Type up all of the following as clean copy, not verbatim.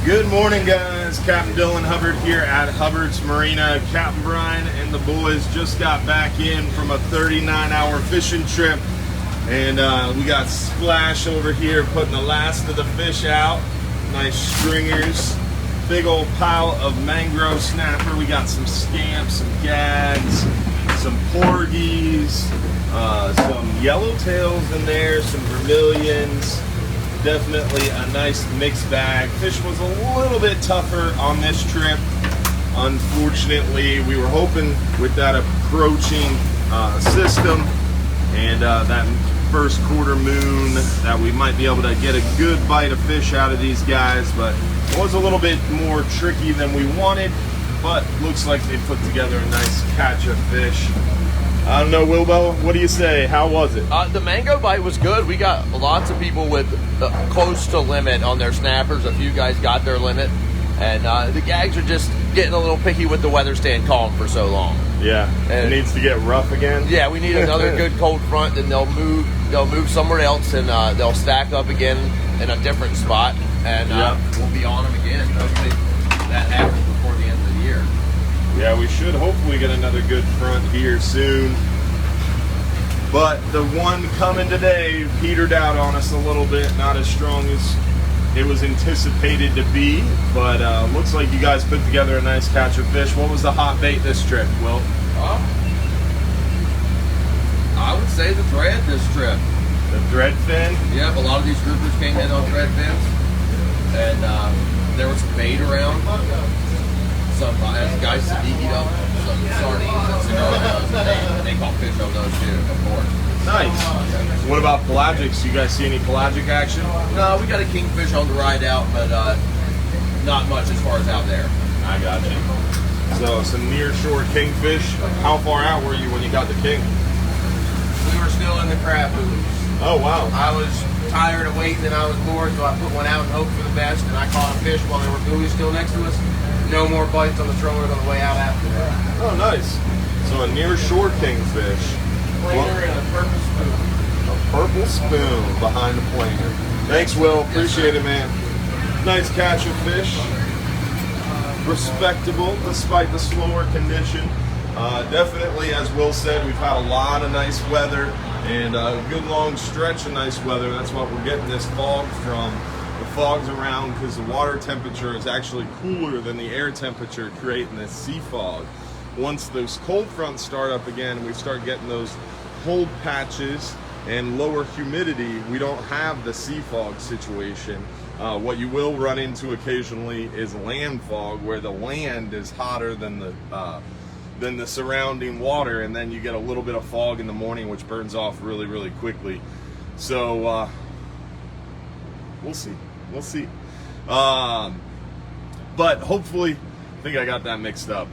Good morning, guys. Captain Dylan Hubbard here at Hubbard's Marina. Captain Brian and the boys just got back in from a 39-hour fishing trip, and we got Splash over here putting the last of the fish out. Nice stringers, big old pile of mangrove snapper. We got some scamps, some gags, some porgies, some yellowtails in there, some vermilions. Definitely a nice mixed bag. Fish was a little bit tougher on this trip. Unfortunately, we were hoping with that approaching system and that first quarter moon that we might be able to get a good bite of fish out of these guys, but it was a little bit more tricky than we wanted, but looks like they put together a nice catch of fish. I don't know, Wilbo, what do you say? How was it? The mango bite was good. We got lots of people with close to limit on their snappers. A few guys got their limit. And the gags are just getting a little picky with the weather staying calm for so long. Yeah, and it needs to get rough again. Yeah, we need another good cold front, then they'll move somewhere else, and they'll stack up again in a different spot, and we'll be on them again. Hopefully that happens before the end of the year. Yeah, we should hopefully get another good front here soon. But the one coming today petered out on us a little bit, not as strong as it was anticipated to be, but looks like you guys put together a nice catch of fish. What was the hot bait this trip, Will? I would say the thread this trip. The thread fin? Yep, a lot of these groupers came in on thread fins, and there was some bait around. Some guys heated up some sardines and cigarillos, and they caught fish on those too, of course. Nice. What about pelagics? You guys see any pelagic action? No, we got a kingfish on the ride out, but not much as far as out there. I got you. So some near shore kingfish. How far out were you when you got the king? We were still in the crab buoys. Oh wow. I was tired of waiting and I was bored, so I put one out and hoped for the best, and I caught a fish while there were buoys still next to us. No more bites on the trollers on the way out after that. Oh, nice. So a near shore kingfish. Planer and a purple spoon. A purple spoon behind the planer. Thanks, Will. Appreciate it, man. Nice catch of fish. Respectable despite the slower condition. Definitely, as Will said, we've had a lot of nice weather and a good long stretch of nice weather. That's what we're getting this fog from. The fog's around because the water temperature is actually cooler than the air temperature, creating this sea fog. Once those cold fronts start up again and we start getting those cold patches and lower humidity, we don't have the sea fog situation. What you will run into occasionally is land fog, where the land is hotter than the surrounding water, and then you get a little bit of fog in the morning, which burns off really, really quickly. So we'll see. We'll see. But hopefully, I think I got that mixed up.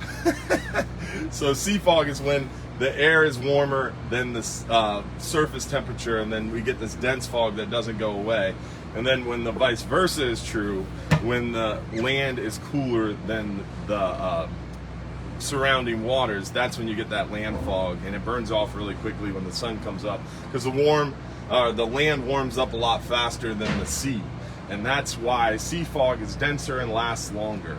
So sea fog is when the air is warmer than the surface temperature, and then we get this dense fog that doesn't go away. And then when the vice versa is true, when the land is cooler than the surrounding waters, that's when you get that land fog, and it burns off really quickly when the sun comes up, because the land warms up a lot faster than the sea. And that's why sea fog is denser and lasts longer.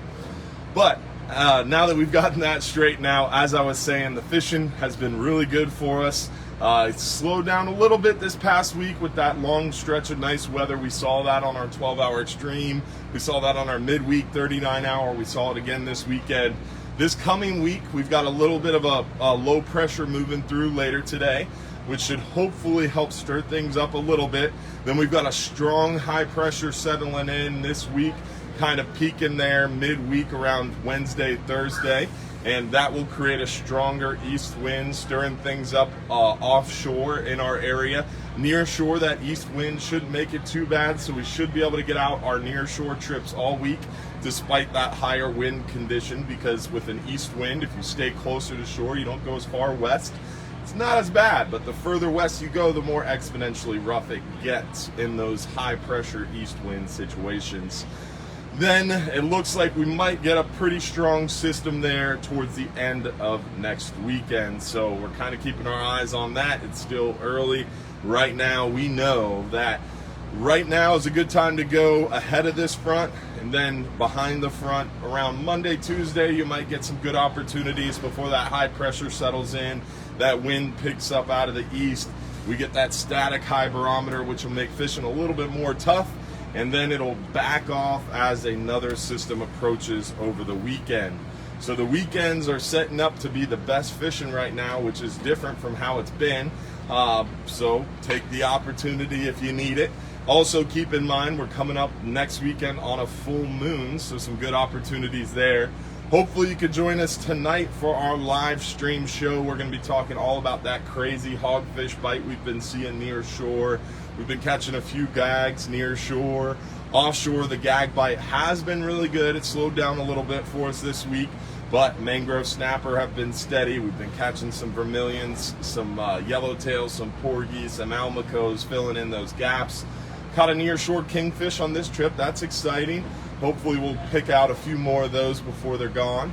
But now that we've gotten that straight now, as I was saying, the fishing has been really good for us. It's slowed down a little bit this past week with that long stretch of nice weather. We saw that on our 12-hour extreme. We saw that on our midweek 39-hour. We saw it again this weekend. This coming week, we've got a little bit of a low pressure moving through later today, which should hopefully help stir things up a little bit. Then we've got a strong high pressure settling in this week, kind of peaking there midweek around Wednesday, Thursday, and that will create a stronger east wind, stirring things up offshore in our area. Near shore, that east wind shouldn't make it too bad, so we should be able to get out our near shore trips all week despite that higher wind condition, because with an east wind, if you stay closer to shore, you don't go as far west, it's not as bad. But the further west you go, the more exponentially rough it gets in those high pressure east wind situations. Then it looks like we might get a pretty strong system there towards the end of next weekend, so we're kind of keeping our eyes on that. It's still early right now. We know that Right now is a good time to go ahead of this front, and then behind the front around Monday, Tuesday, you might get some good opportunities before that high pressure settles in, that wind picks up out of the east. We get that static high barometer, which will make fishing a little bit more tough, and then it'll back off as another system approaches over the weekend. So the weekends are setting up to be the best fishing right now, which is different from how it's been. So take the opportunity if you need it. Also keep in mind we're coming up next weekend on a full moon, so some good opportunities there. Hopefully you could join us tonight for our live stream show. We're going to be talking all about that crazy hogfish bite we've been seeing near shore. We've been catching a few gags near shore. Offshore, the gag bite has been really good. It slowed down a little bit for us this week, but mangrove snapper have been steady. We've been catching some vermilions, some yellowtails, some porgies, some almacos, filling in those gaps. Caught a near-shore kingfish on this trip. That's exciting. Hopefully we'll pick out a few more of those before they're gone.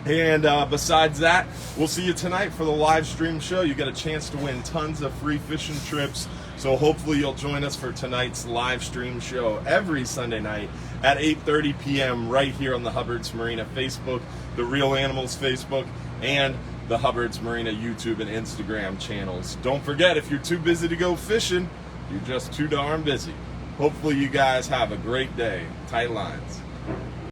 And besides that, we'll see you tonight for the live stream show. You get a chance to win tons of free fishing trips. So hopefully you'll join us for tonight's live stream show every Sunday night at 8:30 p.m. right here on the Hubbard's Marina Facebook, the Real Animals Facebook, and the Hubbard's Marina YouTube and Instagram channels. Don't forget, if you're too busy to go fishing, you're just too darn busy. Hopefully you guys have a great day. Tight lines.